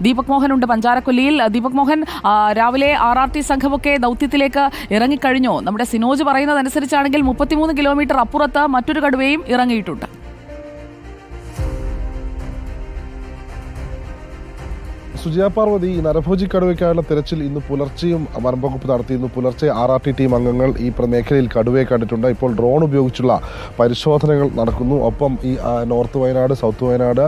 ദീപക് മോഹൻ ഉണ്ട് പഞ്ചാരക്കൊല്ലിയിൽ. ദീപക് മോഹൻ, രാവിലെ RRT സംഘമൊക്കെ ദൗത്യത്തിലേക്ക് ഇറങ്ങിക്കഴിഞ്ഞു. നമ്മുടെ സിനോജ് പറയുന്നതനുസരിച്ചാണെങ്കിൽ 33 കിലോമീറ്റർ അപ്പുറത്ത് മറ്റൊരു കടുവയും ഇറങ്ങിയിട്ടുണ്ട്. സുജയ പാർവതി, ഈ നരഭോജി കടുവയ്ക്കായുള്ള തിരച്ചിൽ ഇന്ന് പുലർച്ചെയും വനംവകുപ്പ് നടത്തിയിരുന്നു. പുലർച്ചെ RRT ടീം അംഗങ്ങൾ ഈ മേഖലയിൽ കടുവയെ കണ്ടിട്ടുണ്ട്. ഇപ്പോൾ ഡ്രോൺ ഉപയോഗിച്ചുള്ള പരിശോധനകൾ നടക്കുന്നു. ഒപ്പം ഈ നോർത്ത് വയനാട്, സൗത്ത് വയനാട്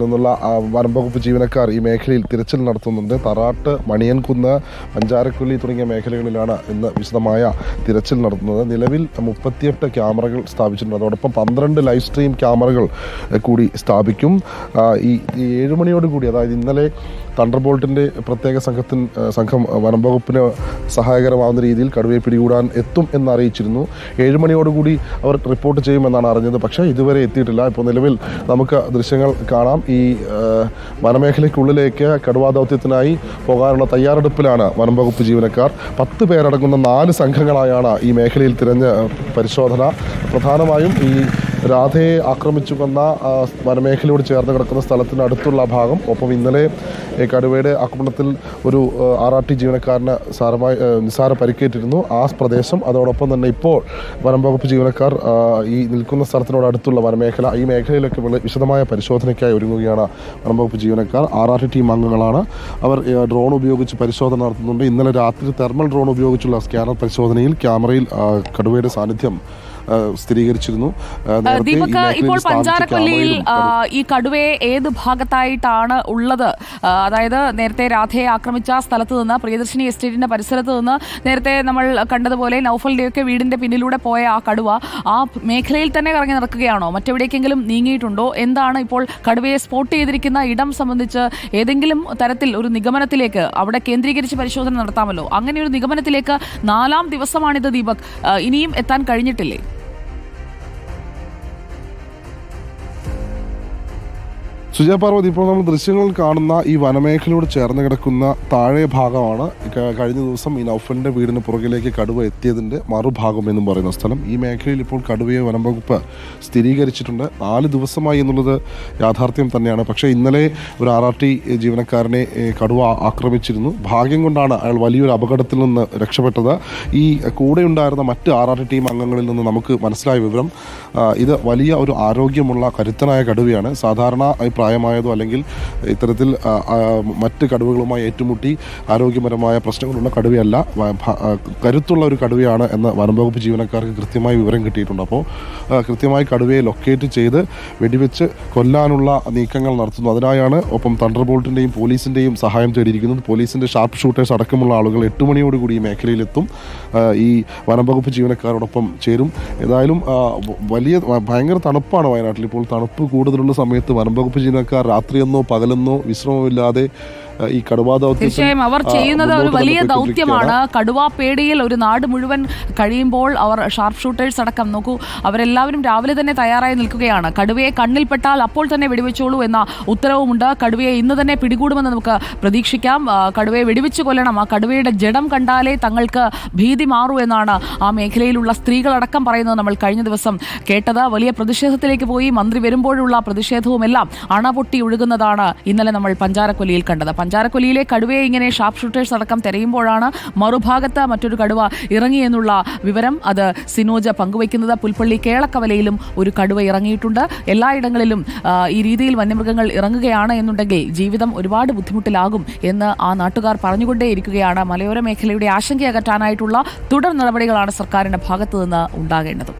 നിന്നുള്ള വനംവകുപ്പ് ജീവനക്കാർ ഈ മേഖലയിൽ തിരച്ചിൽ നടത്തുന്നുണ്ട്. തറാട്ട്, മണിയൻകുന്ന്, പഞ്ചാരക്കൊല്ലി തുടങ്ങിയ മേഖലകളിലാണ് ഇന്ന് വിശദമായ തിരച്ചിൽ നടത്തുന്നത്. നിലവിൽ 38 ക്യാമറകൾ സ്ഥാപിച്ചിട്ടുണ്ട്. അതോടൊപ്പം 12 ലൈവ് സ്ട്രീം ക്യാമറകൾ കൂടി സ്ഥാപിക്കും. ഈ 7 മണിയോടുകൂടി, അതായത് ഇന്നലെ തണ്ടർബോൾട്ടിൻ്റെ പ്രത്യേക സംഘം വനംവകുപ്പിന് സഹായകരമാവുന്ന രീതിയിൽ കടുവയെ പിടികൂടാൻ എത്തും എന്നറിയിച്ചിരുന്നു. 7 മണിയോടുകൂടി അവർ റിപ്പോർട്ട് ചെയ്യുമെന്നാണ് അറിഞ്ഞത്. പക്ഷേ ഇതുവരെ എത്തിയിട്ടില്ല. ഇപ്പോൾ നിലവിൽ നമുക്ക് ദൃശ്യങ്ങൾ കാണാം. ഈ വനമേഖലയ്ക്കുള്ളിലേക്ക് കടുവാ ദൗത്യത്തിനായി പോകാനുള്ള തയ്യാറെടുപ്പിലാണ് വനംവകുപ്പ് ജീവനക്കാർ. 10 പേരടങ്ങുന്ന 4 സംഘങ്ങളായാണ് ഈ മേഖലയിൽ തിരഞ്ഞ പരിശോധന. പ്രധാനമായും ഈ രാധയെ ആക്രമിച്ചു കൊന്ന വനമേഖലയോട് ചേർന്ന് കിടക്കുന്ന സ്ഥലത്തിന് അടുത്തുള്ള ഭാഗം. ഒപ്പം ഇന്നലെ കടുവയുടെ ആക്രമണത്തിൽ ഒരു RRT ജീവനക്കാരന് നിസ്സാര പരിക്കേറ്റിരുന്നു, ആ പ്രദേശം. അതോടൊപ്പം തന്നെ ഇപ്പോൾ വനംവകുപ്പ് ജീവനക്കാർ ഈ നിൽക്കുന്ന സ്ഥലത്തിനോട് അടുത്തുള്ള വനമേഖല, ഈ മേഖലയിലൊക്കെ വിശദമായ പരിശോധനയ്ക്കായി ഒരുങ്ങുകയാണ് വനംവകുപ്പ് ജീവനക്കാർ. RRT ടീം അംഗങ്ങളാണ്. അവർ ഡ്രോൺ ഉപയോഗിച്ച് പരിശോധന നടത്തുന്നുണ്ട്. ഇന്നലെ രാത്രി തെർമൽ ഡ്രോൺ ഉപയോഗിച്ചുള്ള സ്കാനർ പരിശോധനയിൽ ക്യാമറയിൽ കടുവയുടെ സാന്നിധ്യം സ്ഥിരീകരിച്ചിരുന്നു. ദീപക്, ഇപ്പോൾ പഞ്ചാരക്കൊല്ലിയിൽ ഈ കടുവയെ ഏത് ഭാഗത്തായിട്ടാണ് ഉള്ളത്? അതായത് നേരത്തെ രാധയെ ആക്രമിച്ച സ്ഥലത്ത് നിന്ന്, പ്രിയദർശിനി എസ്റ്റേറ്റിന്റെ പരിസരത്ത് നിന്ന് നേരത്തെ നമ്മൾ കണ്ടതുപോലെ നൗഫലിന്റെയൊക്കെ വീടിന്റെ പിന്നിലൂടെ പോയ ആ കടുവ ആ മേഖലയിൽ തന്നെ കറങ്ങി നടക്കുകയാണോ? മറ്റെവിടേക്കെങ്കിലും നീങ്ങിയിട്ടുണ്ടോ? എന്താണ് ഇപ്പോൾ കടുവയെ സ്പോട്ട് ചെയ്തിരിക്കുന്ന ഇടം സംബന്ധിച്ച് ഏതെങ്കിലും തരത്തിൽ ഒരു നിഗമനത്തിലേക്ക്, അവിടെ കേന്ദ്രീകരിച്ച് പരിശോധന നടത്താമല്ലോ, അങ്ങനെ ഒരു നിഗമനത്തിലേക്ക് 4ാം ദിവസമാണിത് ദീപക്, ഇനിയും എത്താൻ കഴിഞ്ഞിട്ടില്ലേ? സുജയ പാർവതി, ഇപ്പോൾ നമ്മൾ ദൃശ്യങ്ങൾ കാണുന്ന ഈ വനമേഖലയോട് ചേർന്ന് കിടക്കുന്ന താഴെ ഭാഗമാണ് കഴിഞ്ഞ ദിവസം ഈ നൗഫലിൻ്റെ വീടിന് പുറകിലേക്ക് കടുവ എത്തിയതിൻ്റെ മറുഭാഗം എന്നും പറയുന്ന സ്ഥലം. ഈ മേഖലയിൽ ഇപ്പോൾ കടുവയെ വനംവകുപ്പ് സ്ഥിരീകരിച്ചിട്ടുണ്ട്. 4 ദിവസമായി എന്നുള്ളത് യാഥാർത്ഥ്യം തന്നെയാണ്. പക്ഷേ ഇന്നലെ ഒരു RRT ജീവനക്കാരനെ കടുവ ആക്രമിച്ചിരുന്നു. ഭാഗ്യം കൊണ്ടാണ് അയാൾ വലിയൊരു അപകടത്തിൽ നിന്ന് രക്ഷപ്പെട്ടത്. ഈ കൂടെ ഉണ്ടായിരുന്ന മറ്റ് RRT ടീം അംഗങ്ങളിൽ നിന്ന് നമുക്ക് മനസ്സിലായ വിവരം, ഇത് വലിയ ഒരു ആരോഗ്യമുള്ള കരുത്തനായ കടുവയാണ്. സാധാരണ പ്രായമായതോ അല്ലെങ്കിൽ ഇത്തരത്തിൽ മറ്റ് കടുവകളുമായി ഏറ്റുമുട്ടി ആരോഗ്യപരമായ പ്രശ്നങ്ങളുള്ള കടുവയല്ല, കരുത്തുള്ള ഒരു കടുവയാണ് എന്ന് വനംവകുപ്പ് ജീവനക്കാർക്ക് കൃത്യമായി വിവരം കിട്ടിയിട്ടുണ്ട്. അപ്പോൾ കൃത്യമായി കടുവയെ ലൊക്കേറ്റ് ചെയ്ത് വെടിവെച്ച് കൊല്ലാനുള്ള നീക്കങ്ങൾ നടത്തുന്നു. അതിനായാണ് ഒപ്പം തണ്ടർബോൾട്ടിൻ്റെയും പോലീസിൻ്റെയും സഹായം തേടിയിരിക്കുന്നത്. പോലീസിൻ്റെ ഷാർപ്പ് ഷൂട്ടേഴ്സ് അടക്കമുള്ള ആളുകൾ 8 മണിയോടുകൂടി ഈ മേഖലയിലെത്തും. ഈ വനംവകുപ്പ് ജീവനക്കാരോടൊപ്പം ചേരും. ഏതായാലും ഭയങ്കര തണുപ്പാണ് വയനാട്ടിൽ. ഇപ്പോൾ തണുപ്പ് കൂടുതലുള്ള സമയത്ത് വനംവകുപ്പ് ജീവനക്കാർ രാത്രിയെന്നോ പകലെന്നോ വിശ്രമമില്ലാതെ ഈ കടുവാ ദൗത്യം, തീർച്ചയായും അവർ ചെയ്യുന്നത് ഒരു വലിയ ദൗത്യമാണ്. കടുവാ പേടിയിൽ ഒരു നാട് മുഴുവൻ കഴിയുമ്പോൾ അവർ ഷാർപ്പ് ഷൂട്ടേഴ്സ് അടക്കം നോക്കൂ, അവരെല്ലാവരും രാവിലെ തന്നെ തയ്യാറായി നിൽക്കുകയാണ്. കടുവയെ കണ്ണിൽപ്പെട്ടാൽ അപ്പോൾ തന്നെ വെടിവെച്ചോളൂ എന്ന ഉത്തരവുമുണ്ട്. കടുവയെ ഇന്ന് തന്നെ പിടികൂടുമെന്ന് നമുക്ക് പ്രതീക്ഷിക്കാം. കടുവയെ വെടിവെച്ച് കൊല്ലണം, ആ കടുവയുടെ ജഡം കണ്ടാലേ തങ്ങൾക്ക് ഭീതി മാറൂ എന്നാണ് ആ മേഖലയിലുള്ള സ്ത്രീകളടക്കം പറയുന്നത് നമ്മൾ കഴിഞ്ഞ ദിവസം കേട്ടത്. വലിയ പ്രതിഷേധത്തിലേക്ക് പോയി. മന്ത്രി വരുമ്പോഴുള്ള പ്രതിഷേധവുമെല്ലാം അണപൊട്ടി ഒഴുകുന്നതാണ് ഇന്നലെ നമ്മൾ പഞ്ചാരക്കൊല്ലിയിൽ കണ്ടത്. പഞ്ചാരക്കൊല്ലിയിലെ കടുവയെ ഇങ്ങനെ ഷാർപ്പ് ഷൂട്ടേഴ്സ് അടക്കം തെരയുമ്പോഴാണ് മറുഭാഗത്ത് മറ്റൊരു കടുവ ഇറങ്ങിയെന്നുള്ള വിവരം അത് സിനോജ് പങ്കുവയ്ക്കുന്നത്. പുൽപ്പള്ളി കേളക്കവലയിലും ഒരു കടുവ ഇറങ്ങിയിട്ടുണ്ട്. എല്ലായിടങ്ങളിലും ഈ രീതിയിൽ വന്യമൃഗങ്ങൾ ഇറങ്ങുകയാണ് എന്നുണ്ടെങ്കിൽ ജീവിതം ഒരുപാട് ബുദ്ധിമുട്ടിലാകും എന്ന് ആ നാട്ടുകാർ പറഞ്ഞുകൊണ്ടേയിരിക്കുകയാണ്. മലയോര മേഖലയുടെ ആശങ്കയകറ്റാനായിട്ടുള്ള തുടർ നടപടികളാണ് സർക്കാരിന്റെ ഭാഗത്തു നിന്ന് ഉണ്ടാകേണ്ടത്.